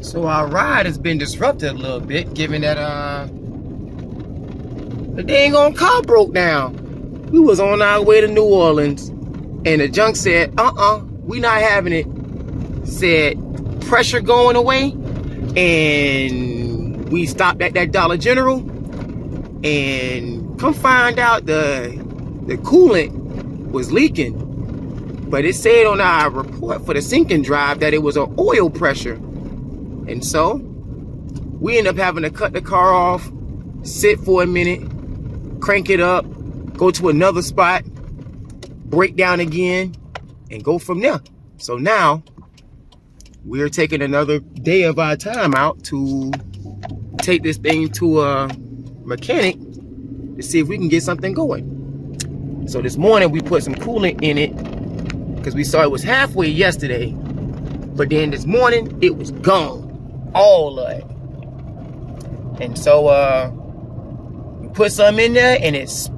So our ride has been disrupted a little bit, given that the dang on car broke down. We was on our way to New Orleans, and the junk said, we not having it. Said pressure going away, and we stopped at that Dollar General, and come find out the coolant was leaking. But it said on our report for the sinking drive that it was an oil pressure. And so we end up having to cut the car off, sit for a minute, crank it up, go to another spot, break down again, and go from there. So now we're taking another day of our time out to take this thing to a mechanic to see if we can get something going. So this morning we put some coolant in it because we saw it was halfway yesterday, but then this morning it was gone, all of it. And so we put some in there, and it's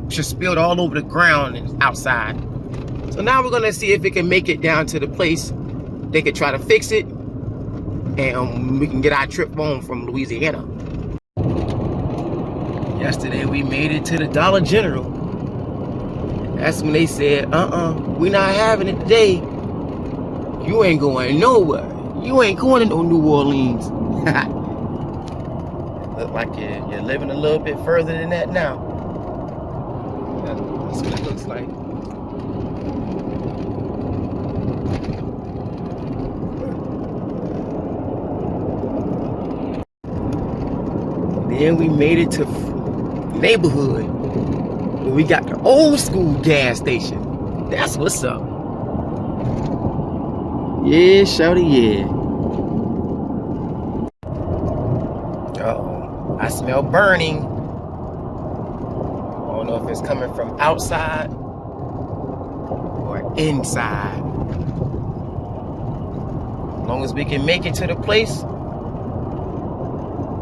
just spilled all over the ground and outside. So now we're gonna see if it can make it down to the place they could try to fix it, and we can get our trip home from Louisiana. Yesterday we made it to the Dollar General. That's when they said, we not having it today. You ain't going nowhere. You ain't going to no New Orleans. Look like you're living a little bit further than that now. That's what it looks like. Then we made it to neighborhood where we got the old school gas station. That's what's up. Yeah, shawty, yeah. Uh-oh, I smell burning. I don't know if it's coming from outside or inside. As long as we can make it to the place,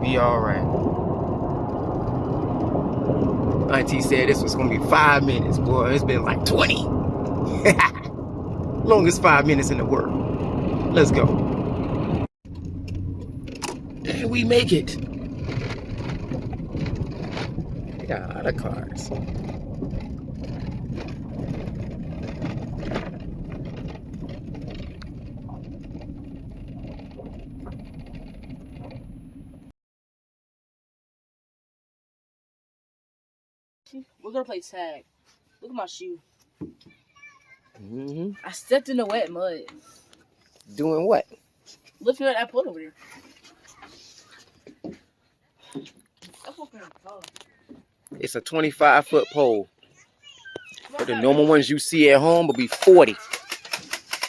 be all right. Auntie said this was gonna be 5 minutes, boy. It's been like 20. Longest 5 minutes in the world. Let's go. And we make it. We got a lot of cars. We're gonna play tag. Look at my shoe. Mm-hmm. I stepped in the wet mud. Doing what? Looking at that pole over there. It's a 25-foot pole. But the normal ones you see at home will be 40.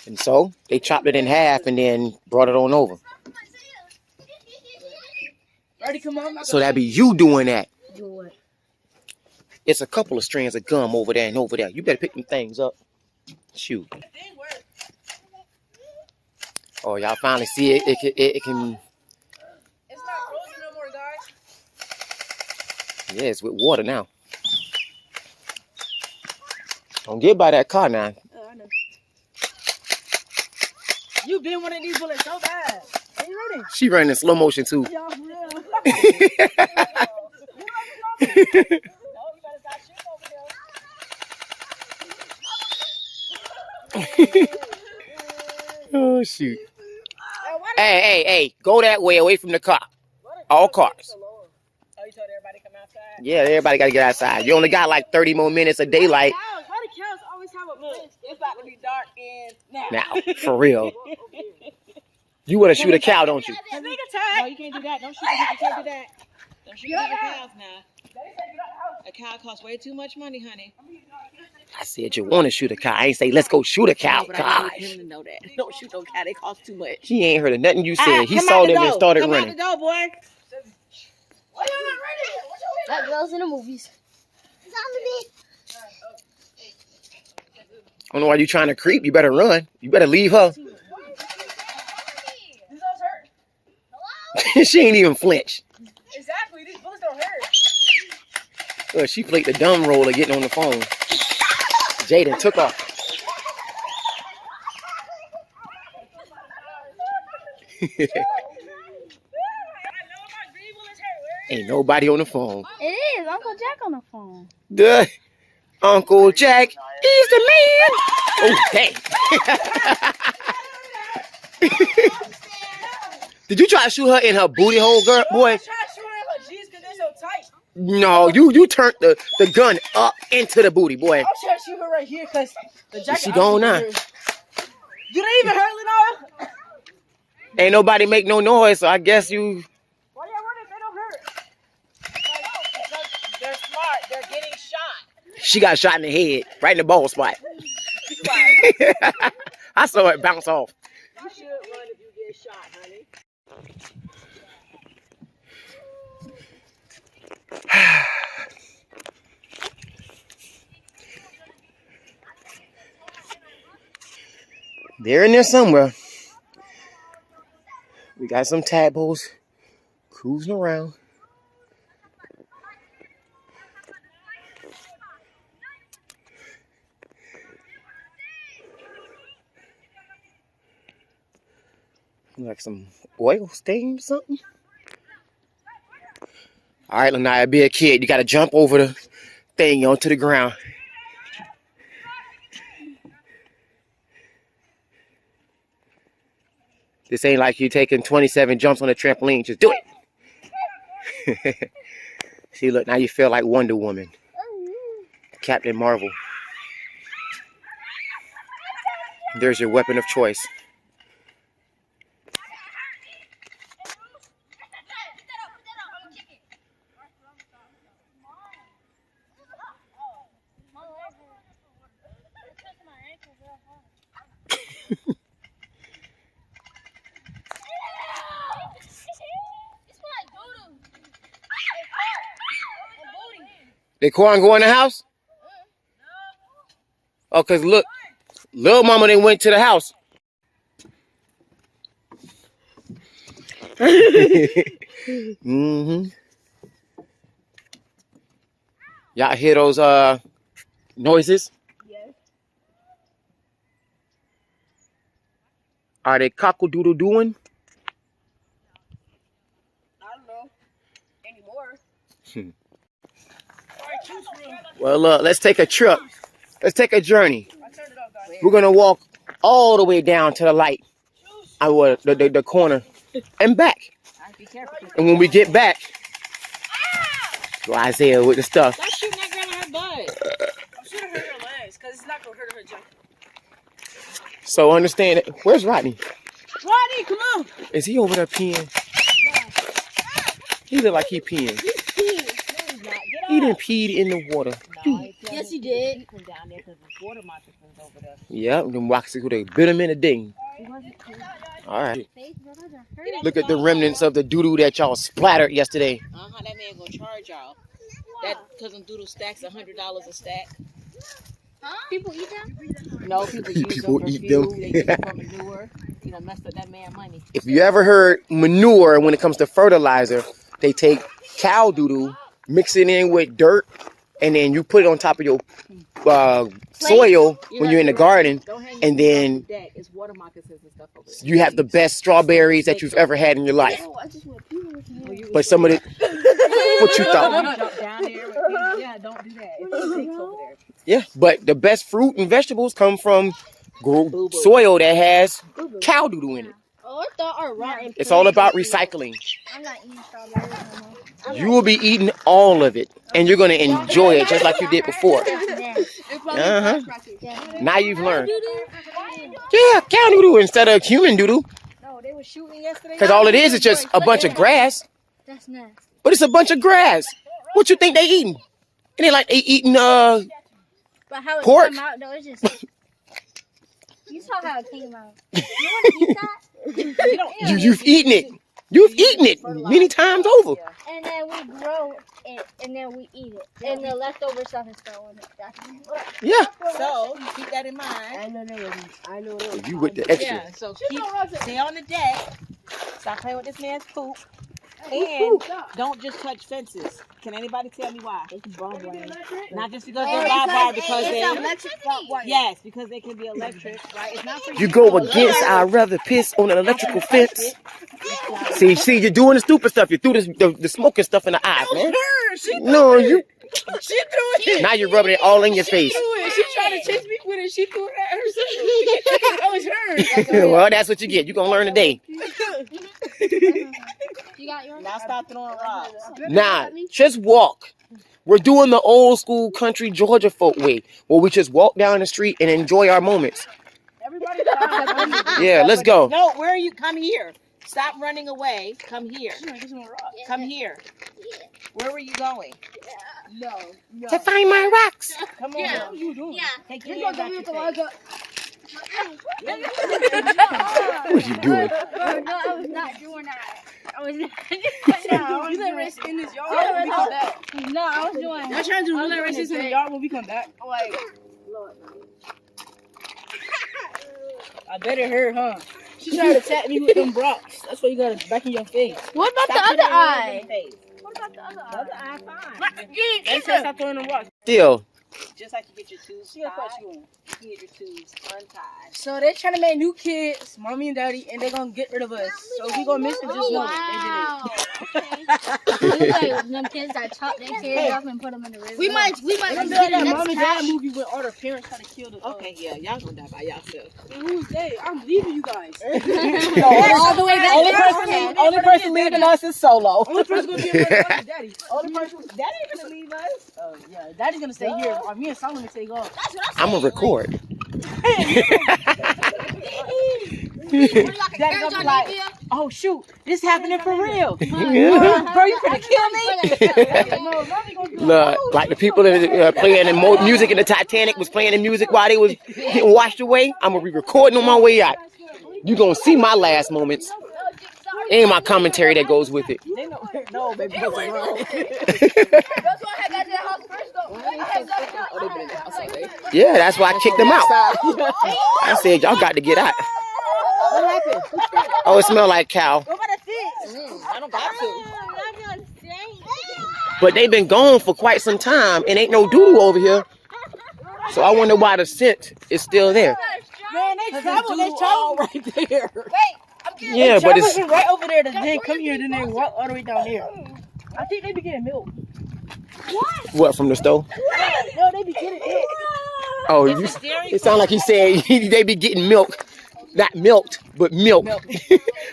And so they chopped it in half and then brought it on over. Ready, come on. So that'd be you doing that. Do what? It's a couple of strands of gum over there and over there. You better pick them things up. Shoot. Oh, y'all finally see it. It can. It's not frozen no more, guys. Yeah, it's with water now. Don't get by that car now. Oh, I know. You been one of these bullets so bad. Are you ready? She running in slow motion too. Yeah, for real. Oh shoot. Hey, go that way away from the car. All cars. Oh, you told everybody come outside? Yeah, everybody gotta get outside. You only got like 30 more minutes of daylight. Why the cows always have a place? It's about to be dark and Now, for real. You wanna shoot a cow, don't you? No, you can't do that. Don't shoot. You can't do that. Don't shoot the cows now. A cow costs way too much money, honey. I said you want to shoot a cow. I ain't say let's go shoot a cow. But I need him to know that. Don't shoot no cow. They cost too much. He ain't heard of nothing you said. He saw them and started running. Come out the door, boy. Why you not ready? That girl's in the movies. It's on the beat. I don't know why you trying to creep. You better run. You better leave her. She ain't even flinch. Exactly. These bullets don't hurt. Well, she played the dumb role of getting on the phone. Jaden took off. Ain't nobody on the phone. It is Uncle Jack on the phone. The Uncle Jack, he's the man. Oh, dang. Did you try to shoot her in her booty hole, girl, boy? No, you turned the gun up into the booty, boy. I'm trying to shoot her right here because the jacket. She gone now. Do they even hurt, Lenora? Ain't nobody make no noise, so I guess you. Why y'all running? They don't hurt. They're smart. They're getting shot. She got shot in the head, right in the ball spot. I saw it bounce off. You should run if you get shot, honey. They're in there somewhere. We got some tadpoles cruising around. Like some oil stain or something. All right, Lanaya, be a kid. You got to jump over the thing onto the ground. This ain't like you taking 27 jumps on a trampoline. Just do it. See, look, now you feel like Wonder Woman. Captain Marvel. There's your weapon of choice. Did Quan go in the house? Oh, because look, little mama didn't went to the house. Mm-hmm. Y'all hear those noises? Yes. Are they cockle-doodle-doing? I don't know. Anymore. Well, look, let's take a trip. Let's take a journey. We're going to walk all the way down to the light. The corner and back. And when we get back, go Isaiah with the stuff. Stop shooting that girl in her butt. I'm shooting her in her legs because it's not going to hurt her jump. So understand it. Where's Rodney? Rodney, come on. Is he over there peeing? He look like he peeing. He done peed in the water. No, Yes, he did. Down there because the water moccasins over there. Yep, them moccasins would have bit him in a ding. All right. Look at the remnants of the doo-doo that y'all splattered yesterday. That man gonna charge y'all. That cousin doodle stacks $100 a stack. Huh? People eat them? No, people use People them for eat fuel. them. They use them for manure. You know, messed up that man money. If you ever heard manure when it comes to fertilizer, they take cow doo-doo, mix it in with dirt, and then you put it on top of your soil when you're in the garden, and then it's water moccasins and stuff over there. you have the best strawberries that you've ever had in your life. But some of it, what you thought? Jump down there. Yeah, don't do that. It's snakes over there. Yeah, but the best fruit and vegetables come from soil that has cow doo-doo in it. Oh, I thought our rotten. It's all about recycling. I'm not eating strawberries no more. You will be eating all of it, and you're going to enjoy it just like you did before. Uh-huh. Now you've learned. Yeah, cow doo-doo instead of human doo-doo. No, they were shooting yesterday. Because all it is just a bunch of grass. That's nasty. But it's a bunch of grass. What you think they eating? It ain't like they eating But how it pork. came out, though, it's just... You saw how it came out. You want to eat that? You've eaten it. You've eaten it many times over. And then we grow it, and then we eat it. And the leftover stuff is thrown in it. Yeah. So, keep that in mind. I know. You with the extra. Yeah, so stay on the deck. Stop playing with this man's poop. And don't just touch fences. Can anybody tell me why? Not just because they're barbed wire, because they yes, because they can be electric, right? It's not for You go against I'd rather piss on an electrical fence. See, you're doing the stupid stuff. You threw the smoking stuff in the eyes, man. No, you. She threw it. Now you're rubbing it all in your face. She tried to chase me with it. She threw it at herself. That was hers. Well, that's what you get. You're going to learn today. You got yours? Now stop throwing rocks. Nah, just walk. We're doing the old school country Georgia folk way, where we just walk down the street and enjoy our moments. Everybody. Yeah, let's go. No, where are you? Come here. Stop running away. Come here. Come here. Where were you going? No. To find my rocks. Come on. Yeah. What are you doing? Yeah. Take your hands out your face. What are you doing? No, I was not doing that. I was not You let race in this yard when we come back. No, I was doing. I'm trying to do relay races in the yard when we come back. Like, I bet it hurt, huh? She tried to tap me with them rocks. That's why you got it back in your face. what about Stop the putting other your hands in eye? your face. What about the other The eye? other eye, fine. They said stop throwing them rocks. Still. Just like you get your tubes She got tied, what you want. you get your tubes untied. So they trying to make new kids, mommy and daddy, and they gonna get rid of us. So if we gonna miss it, just know wow. they Like them kids that chop their kids up and put them in the river. We might get did it. the That next mom and crash. dad movie when all the parents try to kill the. Okay, yeah, y'all gonna die by yourself. Who's they? I'm leaving you guys. All the way back Only there. person leaving us is Solo. Only person gonna be around is daddy. Only person that ain't gonna leave us. Oh yeah, daddy's gonna stay here. Or me and Solomon take off. I'm going to record. Daddy gonna be like, oh shoot, this happening for real. Bro, you finna kill me? No, mommy gonna do it. Look, like the people that playing the music in the Titanic was playing the music while they was getting washed away. I'm going to be recording on my way out. You going to see my last moments. And my commentary that goes with it. They know, no, baby, that's wrong. That's why I got to the house first, though. Oh, they been in the house all day. Yeah, that's why I kicked them out. I said, y'all got to get out. What happened? Oh, it smelled like cow. What about a fish? I don't got to. But they've been gone for quite some time and ain't no doodle over here. So I wonder why the scent is still there. Man, they travel right there. Yeah, but it's... right over there. Then come here, then they walk all the way down there. I think they be getting milk. What, from the stove? No, they be getting milk. Oh, it sounds like he said they be getting milk. Not milked, but milk. From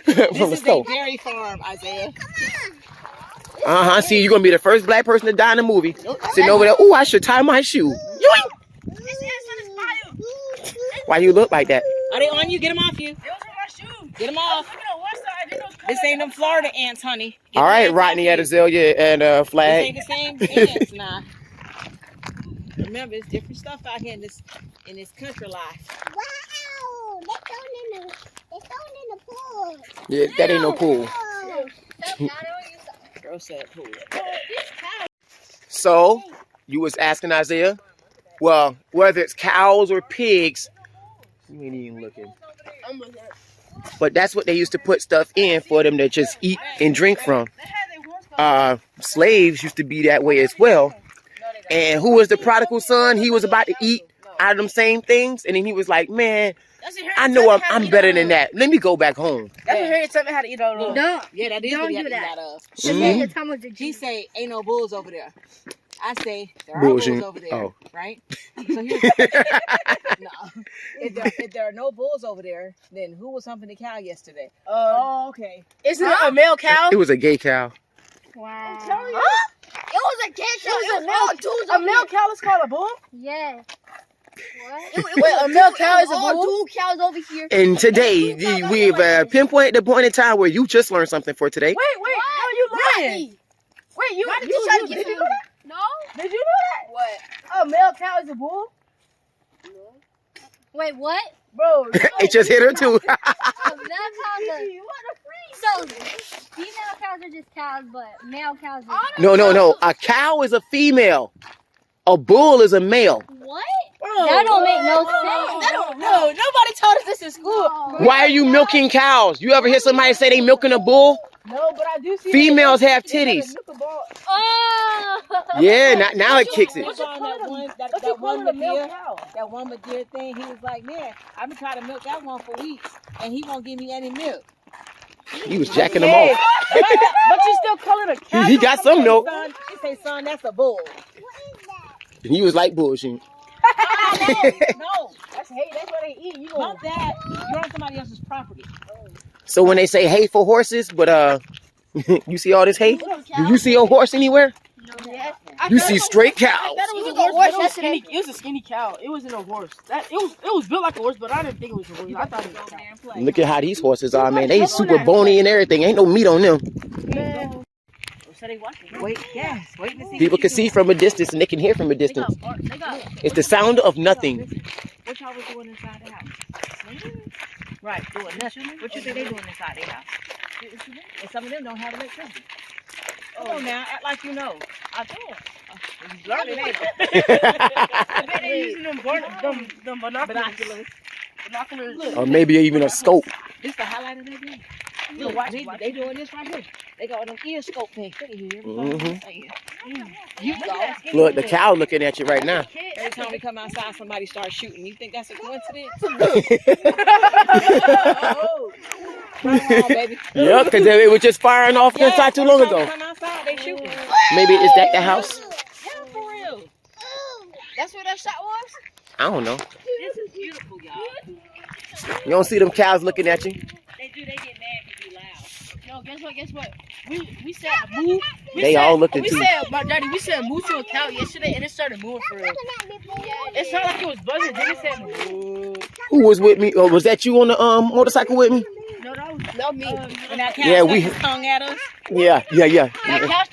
This the is a stove. dairy farm, Isaiah. Uh-huh. See, you're going to be the first black person to die in the movie. Sitting over there, ooh, I should tie my shoe. Yoink! Why you look like that? Are they on you? Get them off you. Get them off. This ain't them Florida ants, honey. Get All the right, ants Rodney off you. Adezelia and This Flag. ain't the same ants now. Remember, it's different stuff out here in this country life. Wow! They're thrown in the pool. Yeah, that ain't no pool. Girl said pool. So, you was asking Isaiah, well, whether it's cows or pigs, you ain't even looking. But that's what they used to put stuff in for them to just eat and drink from. Slaves used to be that way as well. And who was the prodigal son? He was about to eat out of them same things. And then he was like, man, I know I'm better than that. Let me go back home. That's what Harriet taught me how to eat all those. No. Yeah, that is Don't what do you that. got of. Mhm. He say, ain't no bulls over there. I say, there are Bullshit. bulls over there. Oh. Right? So here's no. If there are no bulls over there, then who was humping the cow yesterday? Okay. Isn't it a male cow? It was a gay cow. Wow. Huh? It was a kid show. It was a male cow is called a bull? Yeah. What? Wait, a male cow is a bull? Two cows over here. And today, we've pinpointed the point in time where you just learned something for today. Wait, how you lying? Wait, you try to did get you know that? No. Did you know that? What? A male cow is a bull? Wait, what? Bro, It just hit her too. Male cows are... So, female cows are just cows, but male cows are... No. A cow is a female. A bull is a male. What? Bro, That don't make no sense. No, nobody told us this in school. Why are you milking cows? You ever hear somebody say they milking a bull? No, but I do see Females have titties. Oh! Yeah, now it kicks it. That one Madeira thing, he was like, man, I've been trying to milk that one for weeks, and he won't give me any milk. He was jacking them off. But you still call it a cow? He got some milk. He say, son, that's a bull. And he was like bullshit. No. That's hate. That's what they eat. You know Not that. You're on somebody else's property. So when they say hay for horses, but you see all this hay? Do you see a horse anywhere? You see straight cows. I thought it was a horse. It was a skinny cow. It wasn't a horse. It was built like a horse, but I didn't think it was a horse. I thought it was a cow. Look at how these horses are, man. They super bony and everything. Ain't no meat on them. So they watching. Wait to see. People can see from a distance and they can hear from a distance. It's the sound of nothing. What y'all was doing inside the house? Right, doing nothing. What you think they doing inside their house? And some of them don't have electricity. Oh, now act like you know. I do. You learning, ain't you? I bet they using them binoculars. Or maybe even a scope. This the highlight of their day. Look, watch. They doing this right here. They got them ear scope things. Look, the cow looking at you right now. Every time we come outside, somebody starts shooting. You think that's a coincidence? Come on, baby. Yeah, because it was just firing off not too long ago. Come outside, they shooting. Maybe is that the house? Yeah, for real. That's what that shot was? I don't know. This is beautiful, y'all. You don't see them cows looking at you? They do. They get mad because you loud. No, guess what? We said move. They all looking We too. said, my daddy, we said move to a cow yesterday, and it started moving for real. It sounded like it was buzzing. Then it said move. Who was with me? Or was that you on the motorcycle with me? No, that was me. And that cow Yeah, stuck we- his tongue at us. Yeah.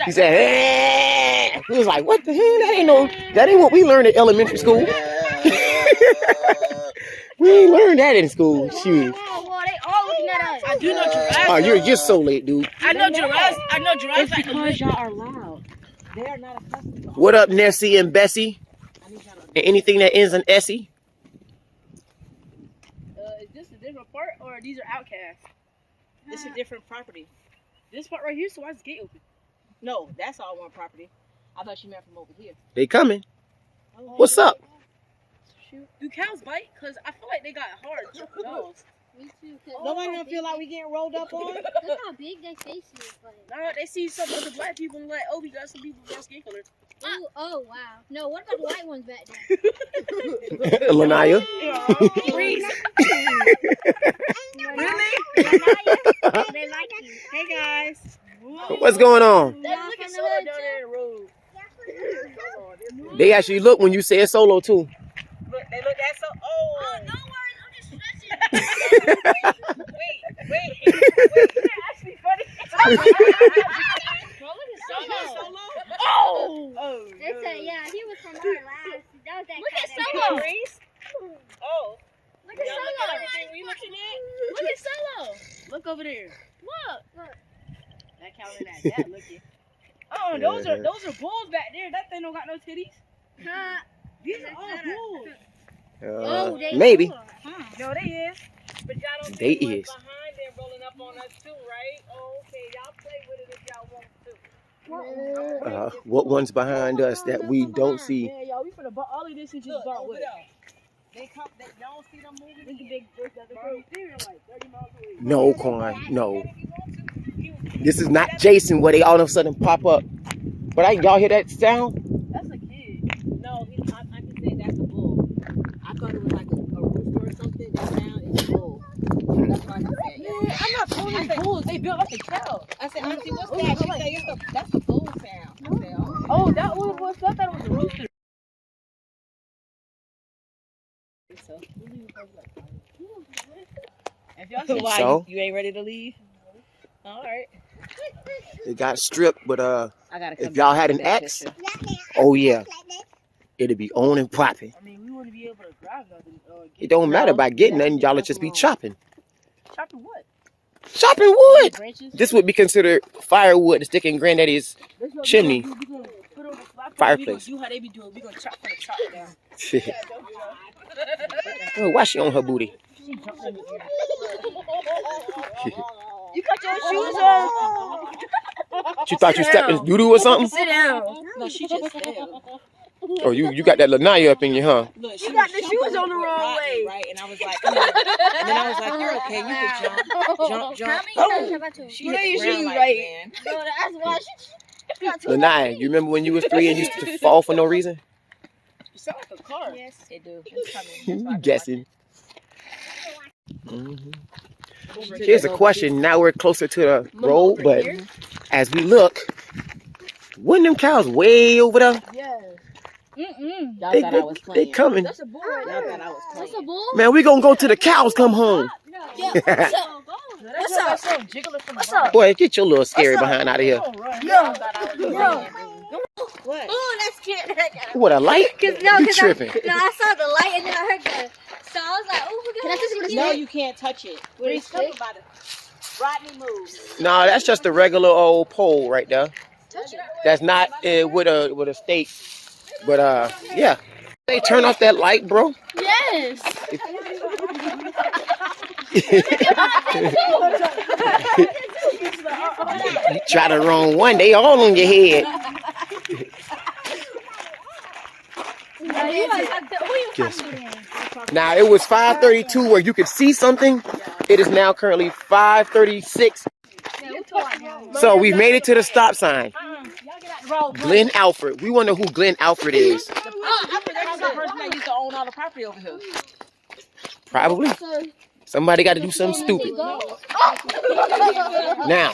He said, hey. We was like, what the hell? That ain't what we learned at elementary school. We ain't learned that in school. Shoot. Well, they all looking at us. I do know giraffes. Oh, you're so late, dude. I know giraffes. It's Like because y'all are loud. They are not accustomed to What up, Nessie and Bessie? And anything that ends in Essie? Is this a different part, or these are outcasts? This is a different property. This part right here, so why is the gate open? No, that's all one property. I thought you meant from over here. They coming. What's up? Shoot. Do cows bite? Because I feel like they got hard jaws. Me too. Nobody don't feel like we getting rolled up on? Look how big their face is. No, they see some of the black people and like, oh, we got some people with our skin color. Oh, wow. No, what about the white ones back there? Lanaya. Reese. Really? They like you. Hey, guys. What's going on? They look at Solo down there in the road. They actually look when you say solo too. Look, they look at so. Oh, No worries, I'm just stretching. wait. They're actually funny. Solo. Oh. They said, yeah, he was from our last. That was that Look at cat. Solo. Oh. Look at Y'all look at Solo. everything we looking at. Look at Solo. Look over there. Look. That cow in that looking. Oh, those are bulls back there. That thing don't got no titties. Huh? These are all bulls. Oh, they Maybe. are. No, they is. But y'all don't They see is. what's behind them rolling up on us too, right? Oh, okay. Y'all play with it if y'all want to. What one's behind us that we don't see? Yeah, y'all, we finna buy all of this and just Look, bought over with. there. They don't see them moving. Look at they're like 30 miles away. No, Quan. No. This is not Jason where they all of a sudden pop up. But y'all hear that sound? That's a kid. No, I can say that's a bull. I thought it was like a rooster or something. That sound is a bull. That's why I said. Man, I'm not calling them bulls. They built like a cow. I said, Auntie, what's that? She said, that's a bull sound. I said, oh. Oh, that one was. I thought it was a rooster. So. If y'all see why So? you ain't ready to leave. All right. It got stripped, but I gotta come if y'all back had to an that axe, picture. oh yeah, it'd be on and popping. I mean, we wouldn't be able to grab nothing. It don't matter about getting nothing, y'all would just be chopping. Chopping what? Chopping wood! Branches? This would be considered firewood to stick in granddaddy's That's what chimney. we gonna put on the flat Fireplace. We gonna do how they be doing. We gonna chop down. Oh, why she on her booty? She jumped in the air. You got your shoes on. You thought you stepped in doo-doo or something? Sit down. No, she just fell. Oh, you got that lanaya up in you, huh? Look, You got the shoes on the wrong way. Right, and I was like, and then I was like, you're okay, you can jump. How many times have I told you? She hit the ground like, man. No, that's why she got too Lanaya, you remember when you was 3 and you used to fall for no reason? You sound like a car. Yes, it do. It's coming. You guessing. Here's a question. Now we're closer to the road, but as we look, wasn't them cows way over there? Yes. Mm-mm. Y'all thought I was They playing. coming. That's a bull right there. Y'all thought I was playing. That's a bull? Man, we gonna go till the cows come home. What's up? What's up? Boy, get your little scary behind out of here. No. What? Oh, that's cute. What, a light? You tripping. No, I saw the light and then I heard the. So I was like, oh, can I touch it? No, you can't touch it. What is it? Rodney moves. No, that's just a regular old pole right there. That's not with a stake. But yeah. They turn off that light, bro. Yes. You try the wrong one, they all on your head. Yes. Now it was 5:32 where you could see something. It is now currently 5:36. So we've made it to the stop sign. Glenn Alfred. We wonder who Glenn Alfred is. That's the person that used to own all the property over here. Probably. Somebody got to do something stupid. Now.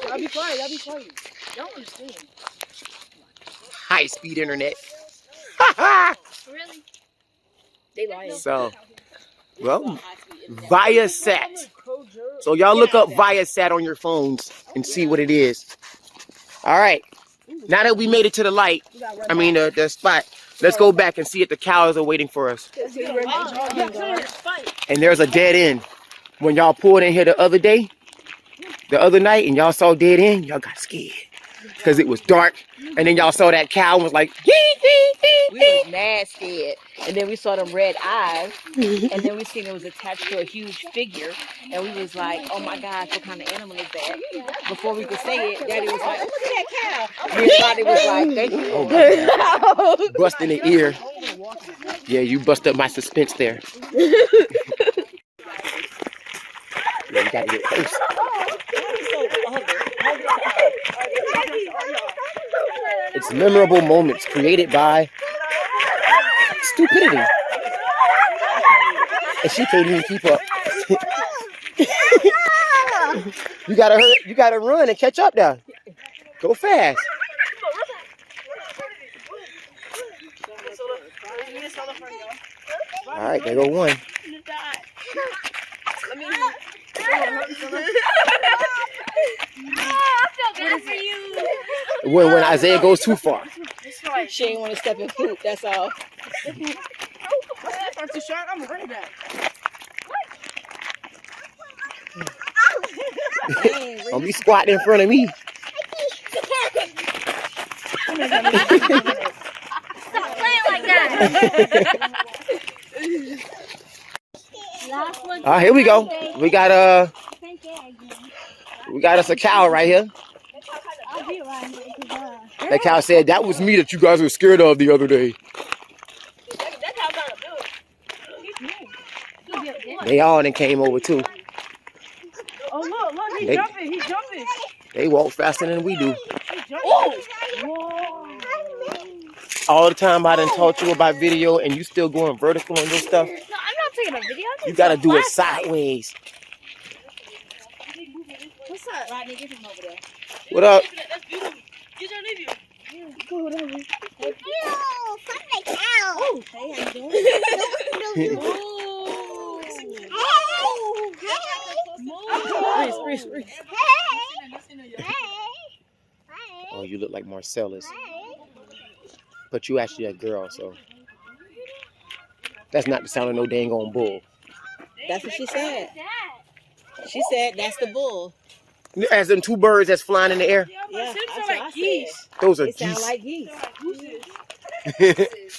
Y'all be quiet. Y'all be quiet. Y'all understand. High-speed internet. Really? They lying. So, well, Viasat. So y'all look up Viasat on your phones and see what it is. All right. Now that we made it to the light, I mean the spot, let's go back and see if the cows are waiting for us. And there's a dead end. When y'all pulled in here the other night, and y'all saw dead end, y'all got scared. Because it was dark, and then y'all saw that cow and was like, We was mad scared. And then we saw them red eyes, and then we seen it was attached to a huge figure, and we was like, oh my gosh, what kind of animal is that? Before we could say it, Daddy was like, oh, look at that cow. His body was like, thank you. oh my God. Bust in the ear. Yeah, you bust up my suspense there. Yeah, you gotta get close. It's memorable moments created by stupidity. And she can't even keep up. You gotta hurry, you gotta run and catch up now. Go fast. All right, there go one. When Isaiah goes too far. She ain't want to step in poop, that's all. That's too short, I'm running back. Don't be squatting in front of me. Stop playing like that. Last one. Here we go. We got us a cow right here. I'll be right here. That cow said that was me that you guys were scared of the other day. They all then came over too. Oh look, he's jumping, he's jumping. They walk faster than we do. Oh! All the time I done taught you about video and you still going vertical on your stuff. No, I'm not taking a video. You gotta do it sideways. What's up? Rodney, get him over there. What up? Get your nephew. Oh, Hey, how you doing? Freeze. Oh, you look like Marcellus. But you actually a girl, so. That's not the sound of no dang on bull. That's what she said. She said that's the bull. As them two birds that's flying in the air. Yeah, Them that's sound what like I geese. said. Those are They sound geese. like geese.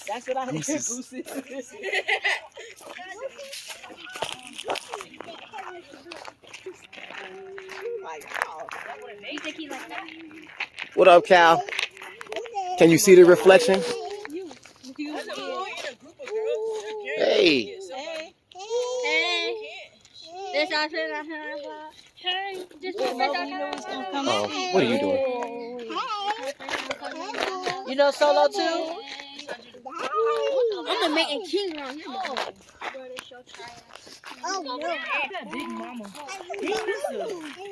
That's what I heard. Gooses. Gooses. like, oh. You think he like that? What up, Cal? Can you see the reflection? Hey. Hey. This our friend. Hey. This our friend. Oh, what are you doing? You know Solo too? I'm the main king around here. Oh no. That big mama. He's a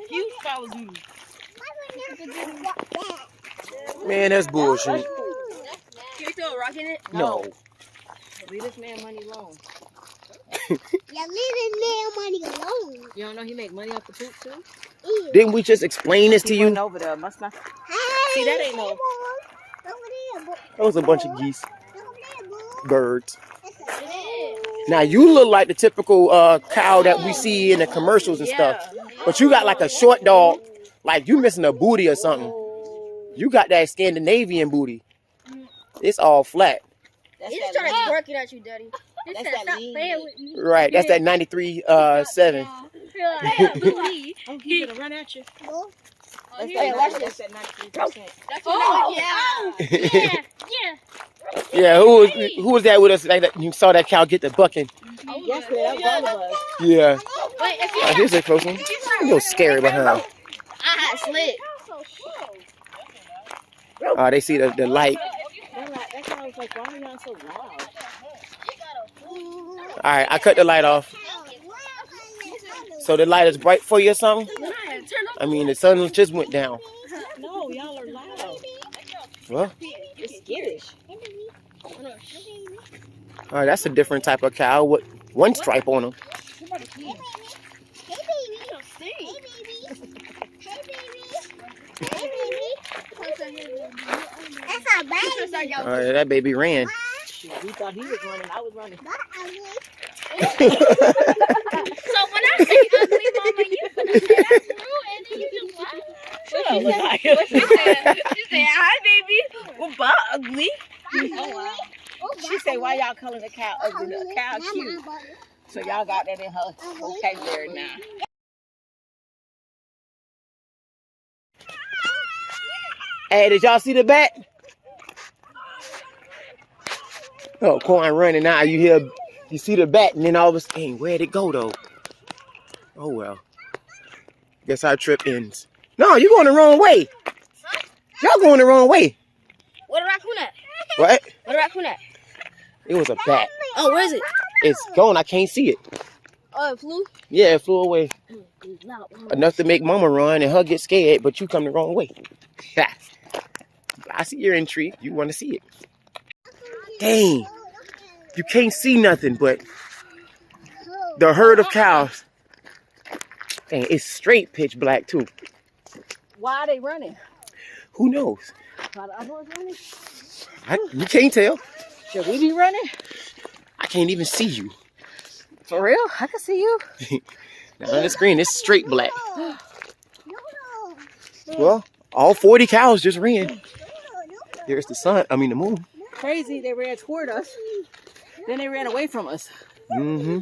huge power dude. Man, that's bullshit. Can we throw a rock in it? No. Leave this man money alone. Yeah, leave this man money alone. You don't know he make money off the poop too? Didn't we just explain this to He you? went over there. Must not. See, that ain't no. That was a bunch of geese. Birds. Now you look like the typical cow that we see in the commercials and stuff. But you got like a short dog. Like you missing a booty or something. You got that Scandinavian booty. It's all flat. That's He's that trying lean. to work it at you, Daddy. He That's said, that stop lean playing meat. with me. Right, that's that 93.7. Yeah, Louis. Oh, he's gonna run at you. That's Hey, that, watch that's this. that 93%. Oh, yeah. Yeah, who was that with us? Like that, you saw that cow get the bucking. Yes, man, that was all of us. Yeah. Wait, if you Oh, here's a close one. A little scary behind. I had slid. Oh, they see the light. That guy was like, why are y'all so loud? All right, I cut the light off. So the light is bright for you or something? I mean, the sun just went down. No, y'all are loud. Well, It's skittish. all right, that's a different type of cow with one stripe on them. That's a baby. All right, that baby ran. Shoot, we thought he was running. I was running. So when I say ugly, Mama, you gonna say that's rude, and then you just laugh. She said, hi, baby. Well, Bob ugly. Oh, wow. She said, why y'all calling the cow ugly? The cow cute. So y'all got that in her vocabulary now. Hey, did y'all see the bat? Oh, Corn running now. You see the bat, and then all of a sudden, where'd it go though? Oh well. Guess our trip ends. No, you're going the wrong way. Y'all going the wrong way. What a raccoon at? What? What a raccoon at? It was a bat. Oh, where is it? It's gone. I can't see it. Oh, it flew? Yeah, it flew away. Enough to make Mama run and her get scared, but you come the wrong way. I see you're intrigued. You want to see it. Dang. You can't see nothing, but the herd of cows. Dang, it's straight pitch black too. Why are they running? Who knows? Why the other ones running? You can't tell. Should we be running? I can't even see you. For real? I can see you. Now on the screen, it's straight black. Well, all 40 cows just ran. There's the sun. I mean the moon. Crazy, they ran toward us. Then they ran away from us. Mm-hmm.